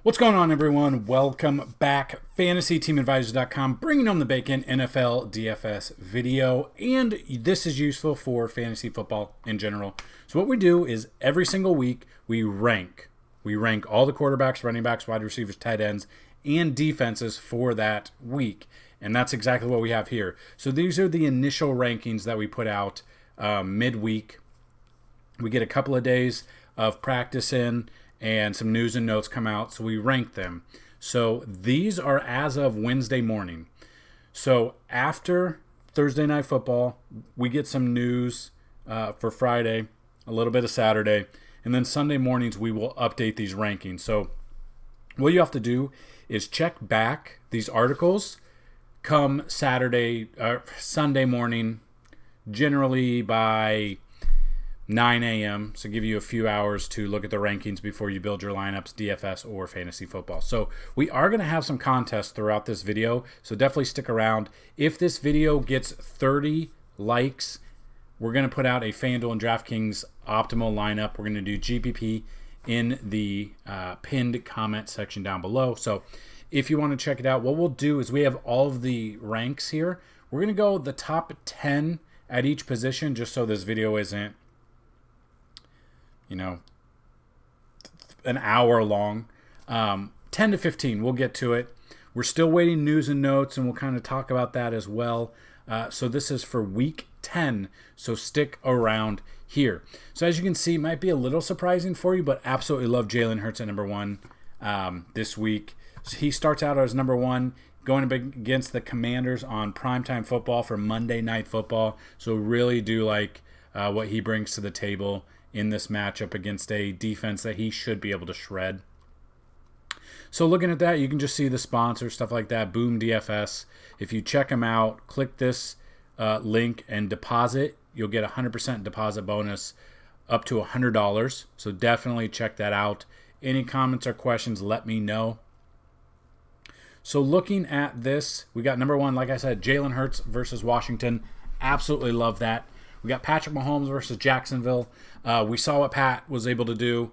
What's going on, everyone? Welcome back. FantasyTeamAdvisors.com, bringing home the bacon NFL DFS video. And this is useful for fantasy football in general. So what we do is every single week we rank. We rank all the quarterbacks, running backs, wide receivers, tight ends, and defenses for that week. And that's exactly what we have here. So these are the initial rankings that we put out midweek. We get a couple of days of practice in, and some news and notes come out, so we rank them. So these are as of Wednesday morning. So after Thursday Night Football, we get some news for Friday, a little bit of Saturday, and then Sunday mornings we will update these rankings. So what you have to do is check back these articles come Sunday morning, generally by 9 a.m. So give you a few hours to look at the rankings before you build your lineups, DFS or fantasy football. So we are going to have some contests throughout this video, so definitely stick around. If this video gets 30 likes, we're going to put out a FanDuel and DraftKings optimal lineup. We're going to do GPP in the pinned comment section down below. So if you want to check it out, what we'll do is we have all of the ranks here. We're going to go the top 10 at each position, just so this video isn't an hour long. 10 to 15, we'll get to it. We're still waiting news and notes, and we'll kind of talk about that as well. So this is for week 10, so stick around here. So as you can see, it might be a little surprising for you, but absolutely love Jalen Hurts at number one this week. So he starts out as number one, going against the Commanders on primetime football for Monday Night Football. So really do like what he brings to the table in this matchup against a defense that he should be able to shred. So looking at that, you can just see the sponsor, stuff like that, Boom DFS. If you check them out, click this link and deposit. You'll get a 100% deposit bonus up to $100. So definitely check that out. Any comments or questions, let me know. So looking at this, we got number one, like I said, Jalen Hurts versus Washington. Absolutely love that. We got Patrick Mahomes versus Jacksonville. We saw what Pat was able to do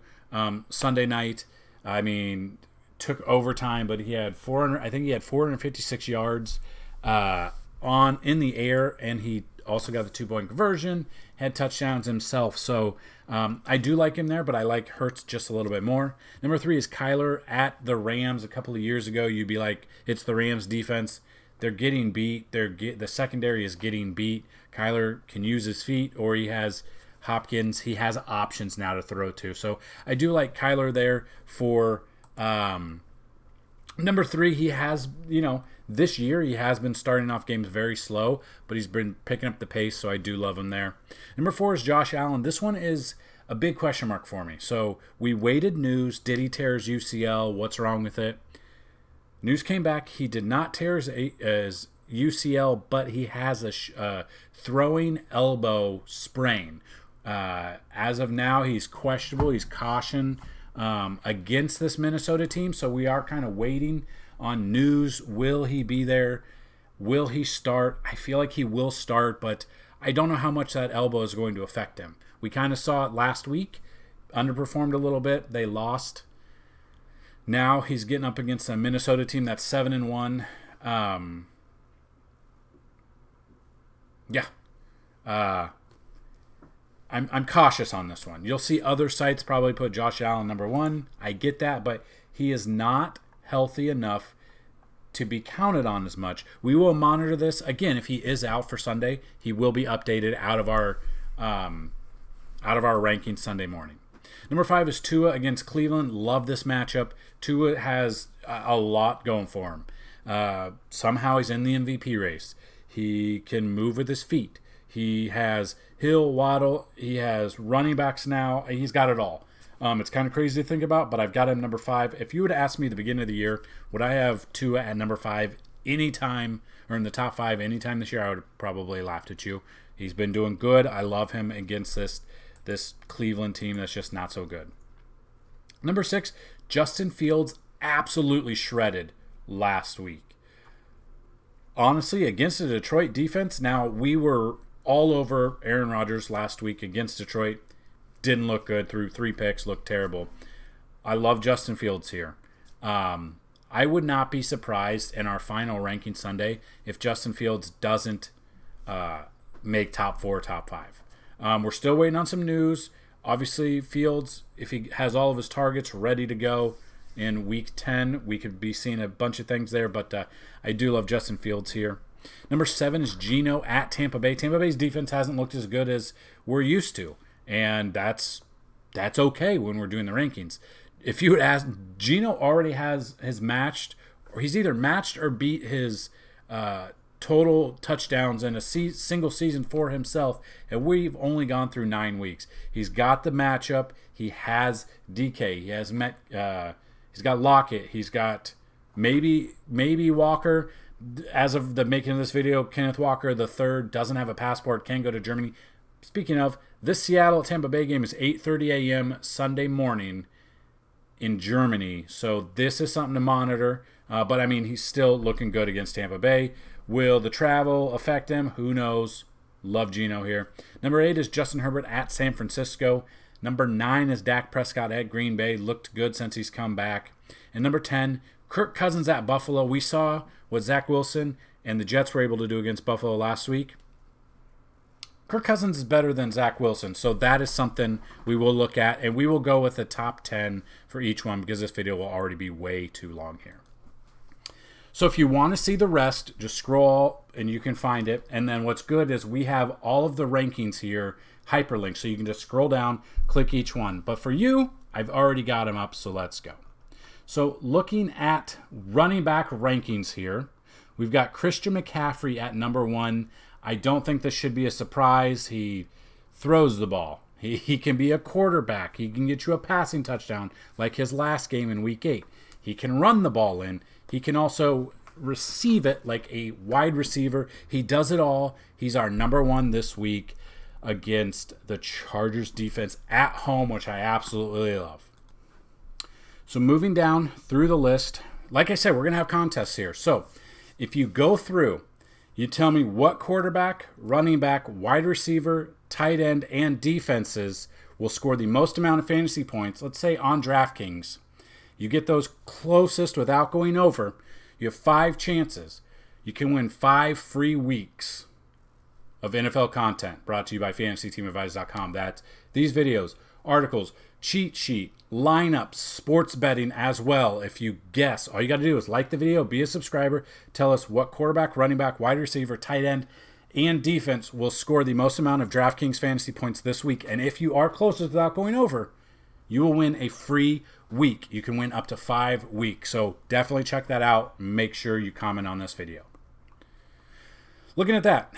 Sunday night. I mean, took overtime, but he had 456 yards in the air, and he also got the 2-point conversion, had touchdowns himself. So I do like him there, but I like Hurts just a little bit more. Number three is Kyler at the Rams. A couple of years ago, you'd be like, it's the Rams defense. They're getting beat. The secondary is getting beat. Kyler can use his feet, or he has Hopkins. He has options now to throw to. So I do like Kyler there for number three. He has, this year he has been starting off games very slow, but he's been picking up the pace, so I do love him there. Number four is Josh Allen. This one is a big question mark for me. So we waited news. Did he tear his UCL? What's wrong with it? News came back. He did not tear his UCL, but he has a throwing elbow sprain. As of now, he's questionable. He's cautioned against this Minnesota team, so we are kind of waiting on news. Will he be there? Will he start? I feel like he will start, but I don't know how much that elbow is going to affect him. We kind of saw it last week. Underperformed a little bit. They lost. Now he's getting up against a Minnesota team that's 7-1. I'm cautious on this one. You'll see other sites probably put Josh Allen number one. I get that, but he is not healthy enough to be counted on as much. We will monitor this again. If he is out for Sunday, he will be updated out of our ranking Sunday morning. Number five is Tua against Cleveland. Love this matchup. Tua has a lot going for him. Somehow he's in the MVP race. He can move with his feet. He has Hill, Waddle. He has running backs now. He's got it all. It's kind of crazy to think about, but I've got him number five. If you would ask me at the beginning of the year, would I have Tua at number five anytime, or in the top five anytime this year, I would have probably laughed at you. He's been doing good. I love him against this Cleveland team that's just not so good. Number six, Justin Fields absolutely shredded last week. Honestly, against the Detroit defense, now we were all over Aaron Rodgers last week against Detroit. Didn't look good. Threw 3 picks, looked terrible. I love Justin Fields here. I would not be surprised in our final ranking Sunday if Justin Fields doesn't make top 4, top 5. We're still waiting on some news. Obviously, Fields, if he has all of his targets ready to go in week 10, we could be seeing a bunch of things there, but I do love Justin Fields here. Number 7 is Geno at Tampa Bay. Tampa Bay's defense hasn't looked as good as we're used to, and that's okay when we're doing the rankings. If you would ask, Geno already has matched, or he's either matched or beat his total touchdowns in a single season for himself, and we've only gone through 9 weeks. He's got the matchup. He has DK. He has he's got Lockett. He's got maybe Walker. As of the making of this video, Kenneth Walker the third doesn't have a passport, can go to Germany. Speaking of, this Seattle-Tampa Bay game is 8:30 a.m. Sunday morning in Germany, so this is something to monitor. But, I mean, he's still looking good against Tampa Bay. Will the travel affect him? Who knows? Love Geno here. Number 8 is Justin Herbert at San Francisco. Number 9 is Dak Prescott at Green Bay. Looked good since he's come back. And number 10, Kirk Cousins at Buffalo. We saw what Zach Wilson and the Jets were able to do against Buffalo last week. Kirk Cousins is better than Zach Wilson, so that is something we will look at, and we will go with the top 10 for each one because this video will already be way too long here. So if you want to see the rest, just scroll and you can find it. And then what's good is we have all of the rankings here hyperlinked, so you can just scroll down, click each one. But for you, I've already got them up, so let's go. So looking at running back rankings here, we've got Christian McCaffrey at number 1. I don't think this should be a surprise. He throws the ball. He can be a quarterback. He can get you a passing touchdown like his last game in week 8. He can run the ball in. He can also receive it like a wide receiver. He does it all. He's our number 1 this week against the Chargers defense at home, which I absolutely love. So moving down through the list, like I said, we're going to have contests here. So if you go through, you tell me what quarterback, running back, wide receiver, tight end, and defenses will score the most amount of fantasy points, let's say on DraftKings. You get those closest without going over. You have 5 chances. You can win 5 free weeks of NFL content brought to you by FantasyTeamAdvice.com. That's these videos, articles, cheat sheet, lineups, sports betting as well. If you guess, all you got to do is like the video, be a subscriber, tell us what quarterback, running back, wide receiver, tight end, and defense will score the most amount of DraftKings fantasy points this week. And if you are closest without going over, you will win a free week. You can win up to 5 weeks. So definitely check that out. Make sure you comment on this video. Looking at that,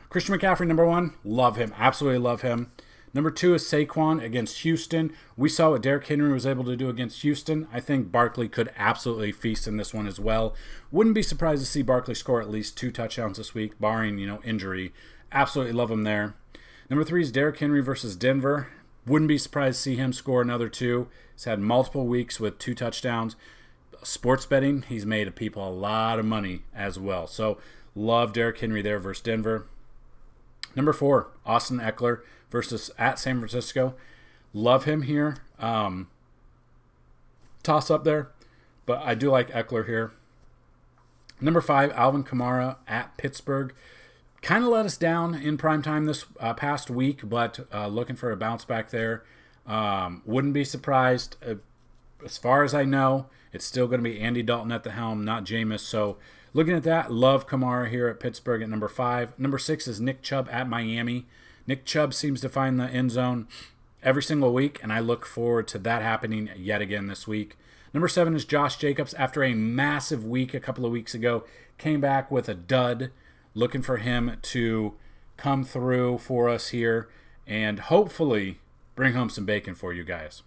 Christian McCaffrey, number 1, love him. Absolutely love him. Number 2 is Saquon against Houston. We saw what Derrick Henry was able to do against Houston. I think Barkley could absolutely feast in this one as well. Wouldn't be surprised to see Barkley score at least 2 touchdowns this week, barring, injury. Absolutely love him there. Number 3 is Derrick Henry versus Denver. Wouldn't be surprised to see him score another 2. He's had multiple weeks with 2 touchdowns. Sports betting, he's made people a lot of money as well. So love Derrick Henry there versus Denver. Number 4, Austin Eckler versus at San Francisco. Love him here. Toss up there, but I do like Eckler here. Number 5, Alvin Kamara at Pittsburgh. Kind of let us down in primetime this past week, but looking for a bounce back there. Wouldn't be surprised. As far as I know, it's still going to be Andy Dalton at the helm, not Jameis. So looking at that, love Kamara here at Pittsburgh at number 5. Number 6 is Nick Chubb at Miami. Nick Chubb seems to find the end zone every single week, and I look forward to that happening yet again this week. Number 7 is Josh Jacobs. After a massive week a couple of weeks ago, came back with a dud. Looking for him to come through for us here and hopefully bring home some bacon for you guys.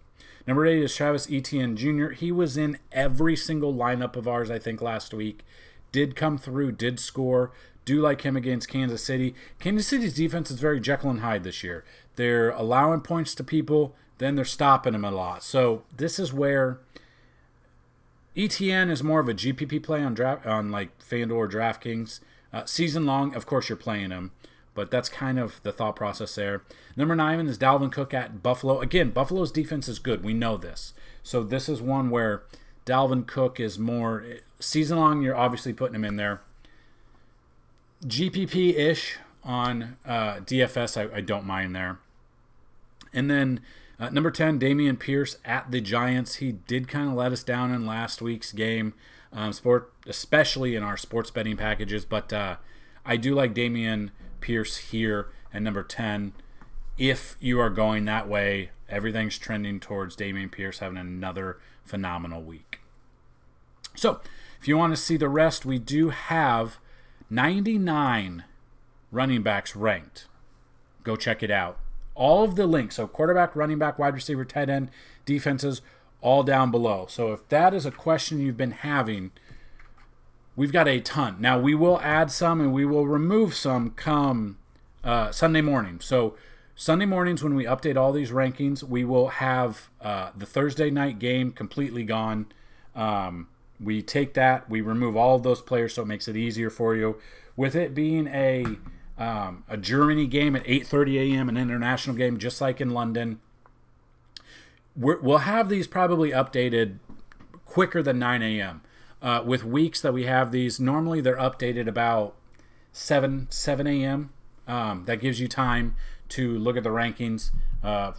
Number 8 is Travis Etienne Jr. He was in every single lineup of ours, I think, last week. Did come through, did score. Do like him against Kansas City. Kansas City's defense is very Jekyll and Hyde this year. They're allowing points to people, then they're stopping them a lot. So this is where ETN is more of a GPP play on like FanDuel or DraftKings. Season long, of course, you're playing him, but that's kind of the thought process there. Number 9 is Dalvin Cook at Buffalo. Again, Buffalo's defense is good. We know this. So this is one where Dalvin Cook is more season long. You're obviously putting him in there. GPP-ish on DFS, I don't mind there. And then number 10, Dameon Pierce at the Giants. He did kind of let us down in last week's game, especially in our sports betting packages. But I do like Dameon Pierce here at number 10. If you are going that way, everything's trending towards Dameon Pierce having another phenomenal week. So if you want to see the rest, we do have 99 running backs ranked. Go check it out. All of the links, so quarterback, running back, wide receiver, tight end, defenses, all down below. So if that is a question you've been having, we've got a ton. Now, we will add some and we will remove some come Sunday morning. So Sunday mornings when we update all these rankings, we will have the Thursday night game completely gone. We take that, we remove all of those players so it makes it easier for you. With it being a Germany game at 8:30 a.m., an international game just like in London, we'll have these probably updated quicker than 9 a.m. With weeks that we have these, normally they're updated about 7 a.m. That gives you time to look at the rankings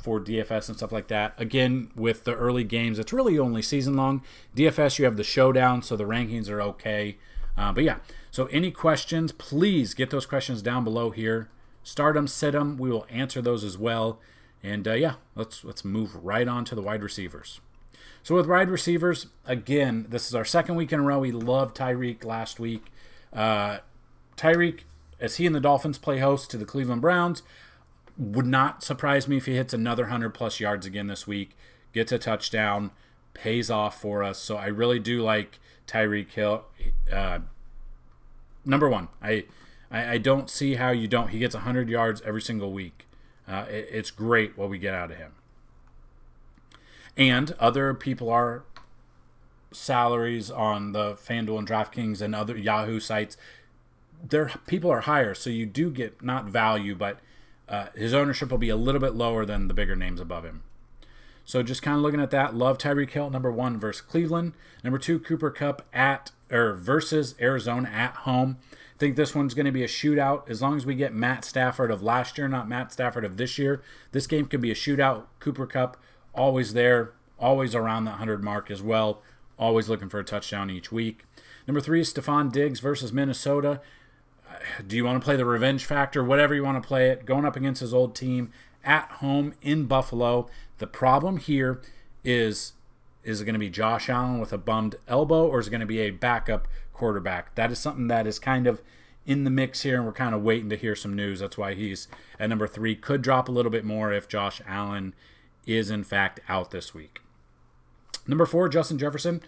for DFS and stuff like that. Again, with the early games, it's really only season long. DFS, you have the showdown, so the rankings are okay. But yeah, so any questions, please get those questions down below here. Start them, sit them. We will answer those as well. And yeah, let's move right on to the wide receivers. So with wide receivers, again, this is our second week in a row. We loved Tyreek last week. Tyreek, as he and the Dolphins play host to the Cleveland Browns, would not surprise me if he hits another 100-plus yards again this week, gets a touchdown, pays off for us. So I really do like Tyreek Hill. Number one, I don't see how you don't. He gets 100 yards every single week. It's great what we get out of him. And other people are salaries on the FanDuel and DraftKings and other Yahoo sites. People are higher, so you do get not value, but his ownership will be a little bit lower than the bigger names above him. So just kind of looking at that, love Tyreek Hill, number 1 versus Cleveland. Number 2, Cooper Kupp versus Arizona at home. I think this one's going to be a shootout. As long as we get Matt Stafford of last year, not Matt Stafford of this year, this game could be a shootout. Cooper Kupp always there, always around that 100 mark as well, always looking for a touchdown each week. Number 3 is Stephon Diggs versus Minnesota. Do you want to play the revenge factor? Whatever you want to play it. Going up against his old team at home in Buffalo. The problem here is it going to be Josh Allen with a bummed elbow, or is it going to be a backup quarterback? That is something that is kind of in the mix here, and we're kind of waiting to hear some news. That's why he's at number 3. Could drop a little bit more if Josh Allen is in fact out this week. Number 4, Justin Jefferson.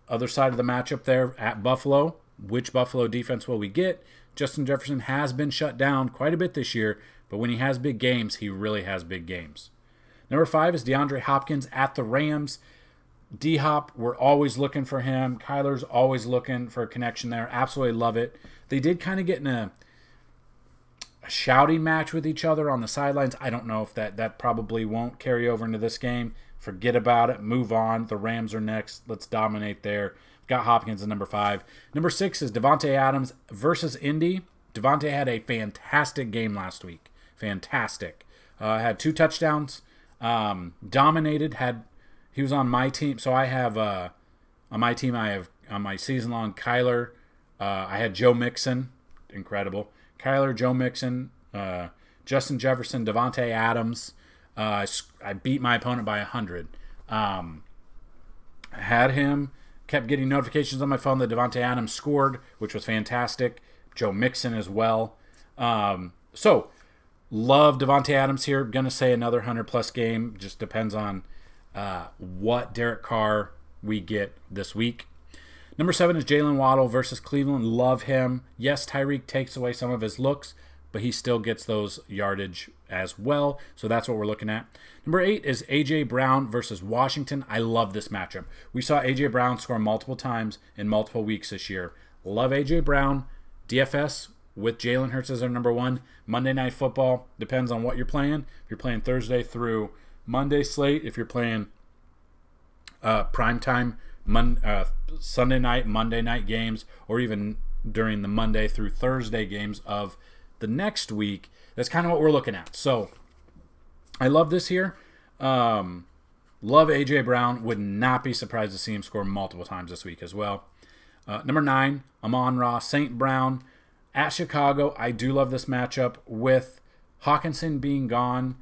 Other side of the matchup there at Buffalo. Which Buffalo defense will we get? Justin Jefferson has been shut down quite a bit this year, but when he has big games, he really has big games. Number 5 is DeAndre Hopkins at the Rams. D-Hop, we're always looking for him. Kyler's always looking for a connection there. Absolutely love it. They did kind of get in a shouting match with each other on the sidelines. I don't know if that probably won't carry over into this game. Forget about it. Move on. The Rams are next. Let's dominate there. Got Hopkins at number 5. Number 6 is Davante Adams versus Indy. Davante had a fantastic game last week. Fantastic. Had 2 touchdowns. Dominated. He was on my team. So I have on my team. I have on my season-long Kyler. I had Joe Mixon. Incredible. Kyler, Joe Mixon, Justin Jefferson, Davante Adams. I beat my opponent by 100. Had him. Kept getting notifications on my phone that Davante Adams scored, which was fantastic. Joe Mixon as well. So, love Davante Adams here. Going to say another 100-plus game. Just depends on what Derek Carr we get this week. Number 7 is Jalen Waddle versus Cleveland. Love him. Yes, Tyreek takes away some of his looks, but he still gets those yardage as well. So that's what we're looking at. Number 8 is A.J. Brown versus Washington. I love this matchup. We saw A.J. Brown score multiple times in multiple weeks this year. Love A.J. Brown. DFS with Jalen Hurts as our number 1. Monday Night Football. Depends on what you're playing. If you're playing Thursday through Monday slate, if you're playing primetime Sunday night, Monday night games, or even during the Monday through Thursday games of the next week. That's kind of what we're looking at. So I love this here. Love A.J. Brown. Would not be surprised to see him score multiple times this week as well. Number 9, Amon-Ra St. Brown at Chicago. I do love this matchup with Hawkinson being gone.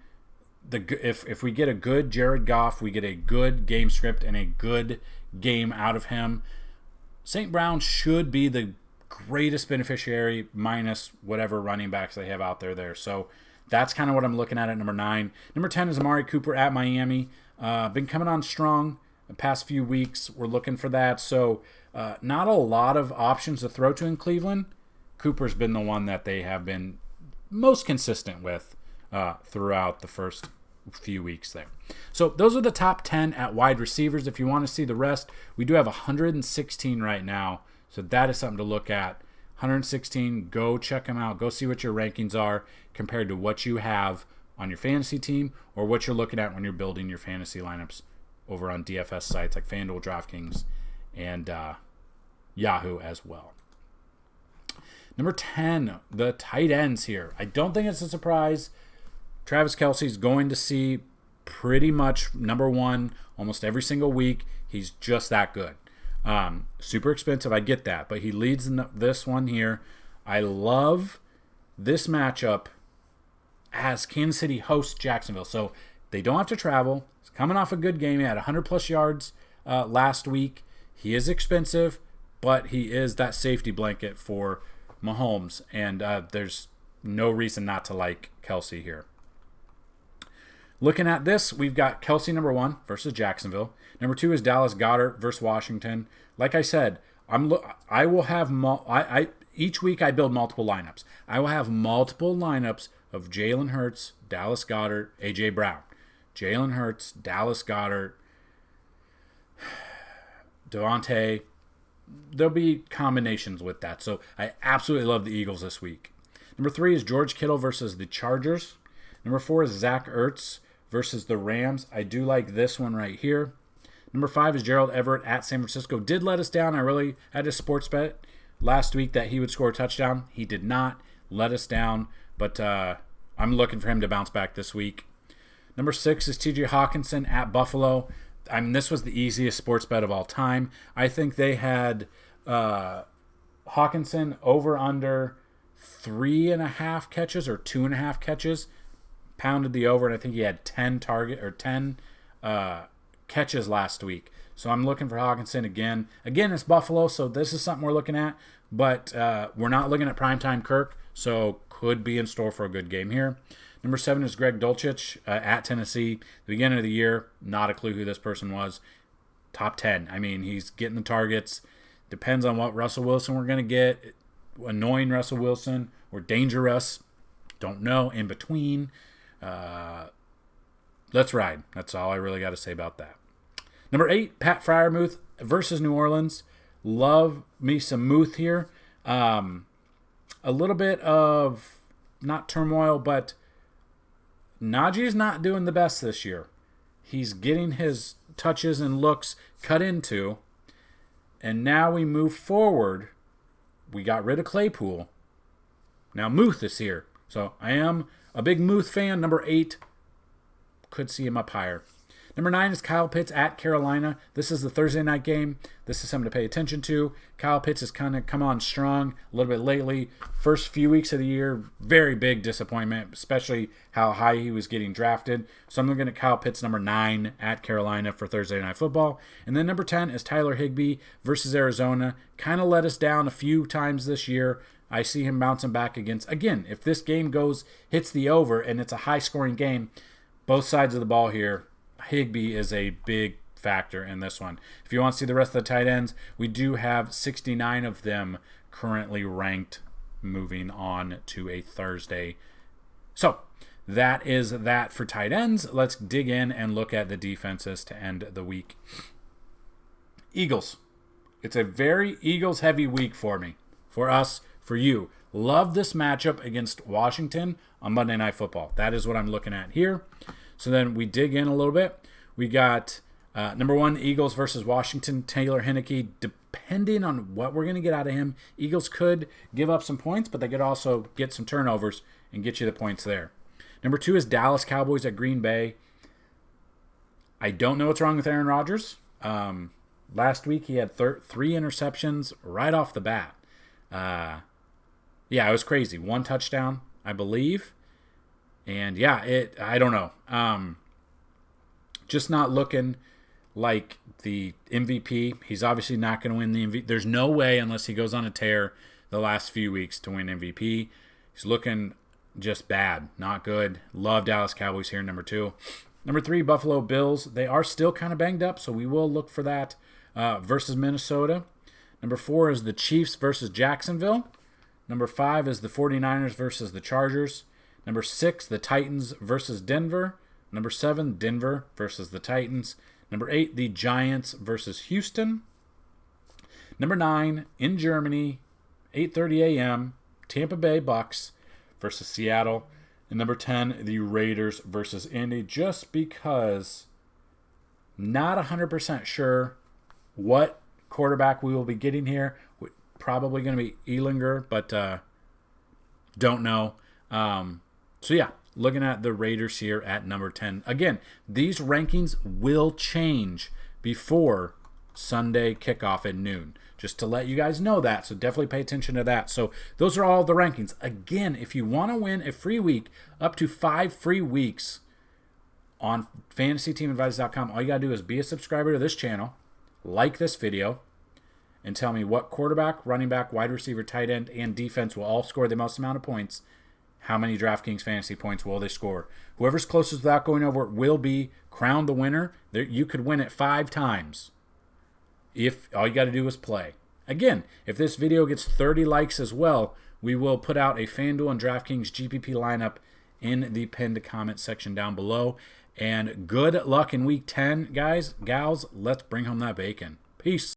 If we get a good Jared Goff, we get a good game script and a good game out of him. St. Brown should be the greatest beneficiary minus whatever running backs they have out there. So that's kind of what I'm looking at number 9. Number 10 is Amari Cooper at Miami. Been coming on strong the past few weeks. We're looking for that. So not a lot of options to throw to in Cleveland. Cooper's been the one that they have been most consistent with throughout the first few weeks there. So those are the top 10 at wide receivers. If you want to see the rest, we do have 116 right now. So that is something to look at. 116, go check them out. Go see what your rankings are compared to what you have on your fantasy team or what you're looking at when you're building your fantasy lineups over on DFS sites like FanDuel, DraftKings, and Yahoo as well. Number 10, the tight ends here. I don't think it's a surprise. Travis Kelce's going to see pretty much number 1 almost every single week. He's just that good. Super expensive, I get that, but he leads in this one here. I love this matchup as Kansas City hosts Jacksonville. So they don't have to travel. He's coming off a good game. He had 100-plus yards last week. He is expensive, but he is that safety blanket for Mahomes, and there's no reason not to like Kelce here. Looking at this, we've got Kelce number 1 versus Jacksonville. Number 2 is Dallas Goedert versus Washington. Like I said, I will have each week I build multiple lineups. I will have multiple lineups of Jalen Hurts, Dallas Goedert, A.J. Brown. Jalen Hurts, Dallas Goedert, Devontae. There'll be combinations with that. So I absolutely love the Eagles this week. Number 3 is George Kittle versus the Chargers. Number 4 is Zach Ertz versus the Rams. I do like this one right here. Number 5 is Gerald Everett at San Francisco. Did let us down. I really had a sports bet last week that he would score a touchdown. He did not. Let us down. But I'm looking for him to bounce back this week. Number 6 is T.J. Hawkinson at Buffalo. This was the easiest sports bet of all time. I think they had Hawkinson over under 3.5 catches or 2.5 catches. Pounded the over, and I think he had 10 catches last week. So I'm looking for Hawkinson again. Again, it's Buffalo, so this is something we're looking at. But we're not looking at primetime Kirk, so could be in store for a good game here. Number 7 is Greg Dulcich at Tennessee. The beginning of the year, not a clue who this person was. Top 10. I mean, he's getting the targets. Depends on what Russell Wilson we're going to get. Annoying Russell Wilson or dangerous. Don't know. In between. Let's ride. That's all I really got to say about that. Number 8, Pat Freiermuth versus New Orleans. Love me some Muth here. A little bit of, not turmoil, but Najee's not doing the best this year. He's getting his touches and looks cut into. And now we move forward. We got rid of Claypool. Now Muth is here. So I am a big Muth fan. Number 8. Could see him up higher. Number 9 is Kyle Pitts at Carolina. This is the Thursday night game. This is something to pay attention to. Kyle Pitts has kind of come on strong a little bit lately. First few weeks of the year, very big disappointment, especially how high he was getting drafted. So I'm looking at Kyle Pitts, number 9 at Carolina for Thursday Night Football. And then number 10 is Tyler Higbee versus Arizona. Kind of let us down a few times this year. I see him bouncing back against, again, if this game hits the over and it's a high-scoring game, both sides of the ball here, Higbee is a big factor in this one. If you want to see the rest of the tight ends, we do have 69 of them currently ranked moving on to a Thursday. So that is that for tight ends. Let's dig in and look at the defenses to end the week. Eagles. It's a very Eagles-heavy week for me, for us, for you. Love this matchup against Washington on Monday Night Football. That is what I'm looking at here. So then we dig in a little bit. We got Number 1, Eagles versus Washington. Taylor Heineke, depending on what we're going to get out of him, Eagles could give up some points, but they could also get some turnovers and get you the points there. Number 2 is Dallas Cowboys at Green Bay. I don't know what's wrong with Aaron Rodgers. Last week he had 3 interceptions right off the bat. Yeah, it was crazy. 1 touchdown, I believe. And yeah, I don't know. Just not looking like the MVP. He's obviously not going to win the MVP. There's no way, unless he goes on a tear the last few weeks, to win MVP. He's looking just bad. Not good. Love Dallas Cowboys here, number 2. Number 3, Buffalo Bills. They are still kind of banged up, so we will look for that versus Minnesota. Number 4 is the Chiefs versus Jacksonville. Number 5 is the 49ers versus the Chargers. Number 6, the Titans versus Denver. Number 7, Denver versus the Titans. Number 8, the Giants versus Houston. Number 9, in Germany, 8:30 a.m., Tampa Bay Bucks versus Seattle. And number 10, the Raiders versus Indy, just because not 100% sure what quarterback we will be getting here. Probably going to be Ehlinger, but don't know. So yeah, looking at the Raiders here at number 10. Again, these rankings will change before Sunday kickoff at noon. Just to let you guys know that, so definitely pay attention to that. So those are all the rankings. Again, if you want to win a free week, up to 5 free weeks on fantasyteamadvice.com, all you got to do is be a subscriber to this channel, like this video, and tell me what quarterback, running back, wide receiver, tight end, and defense will all score the most amount of points. How many DraftKings fantasy points will they score? Whoever's closest without going over it will be crowned the winner. You could win it 5 times if all you got to do is play. Again, if this video gets 30 likes as well, we will put out a FanDuel and DraftKings GPP lineup in the pinned comment section down below. And good luck in week 10, guys, gals. Let's bring home that bacon. Peace.